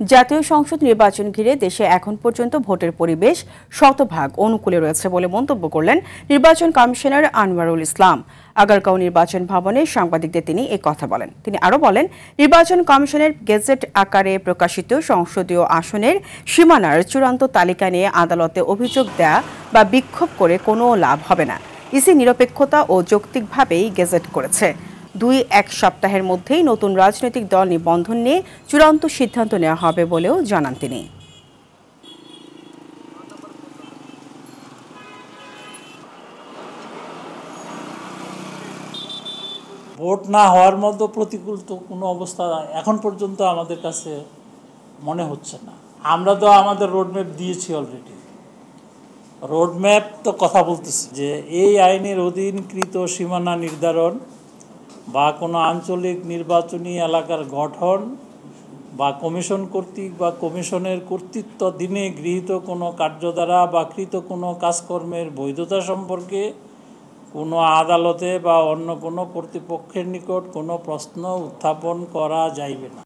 জাতীয় সংসদ নির্বাচন ঘিরে দেশে এখন পর্যন্ত ভোটের পরিবেশ শতভাগ অনুকূলে রয়েছে বলে মন্তব্য করলেন নির্বাচন কমিশনার আনোয়ারুল ইসলাম। আগারগাঁও নির্বাচন ভবনে সাংবাদিকদের তিনি এই কথা বলেন। তিনি আরও বলেন, নির্বাচন কমিশনের গেজেট আকারে প্রকাশিত সংসদীয় আসনের সীমানার চূড়ান্ত তালিকা নিয়ে আদালতে অভিযোগ দেয়া বা বিক্ষোভ করে কোনো লাভ হবে না। ইসি নিরপেক্ষতা ও যৌক্তিকভাবেই গেজেট করেছে। 2-1 সপ্তাহের মধ্যেই নতুন রাজনৈতিক দল নিবন্ধন নিয়ে চূড়ান্ত সিদ্ধান্ত নেওয়া হবে বলেও জানান তিনি। ভোট না হওয়ার মতো প্রতিকূল তো কোনো অবস্থা এখন পর্যন্ত আমাদের কাছে মনে হচ্ছে না। আমরা তো আমাদের রোডম্যাপ দিয়েছি অলরেডি। রোডম্যাপ তো কথা বলতেছি যে এই আইনের অধীনকৃত সীমানা নির্ধারণ বা কোনো আঞ্চলিক নির্বাচনী এলাকার গঠন বা কমিশন কর্তৃক বা কমিশনের কর্তৃত্বাধীনে গৃহীত কোনো কার্যধারা বা কৃত কোনো কাজকর্মের বৈধতা সম্পর্কে কোনো আদালতে বা অন্য কোনো কর্তৃপক্ষের নিকট কোনো প্রশ্ন উত্থাপন করা যাইবে না।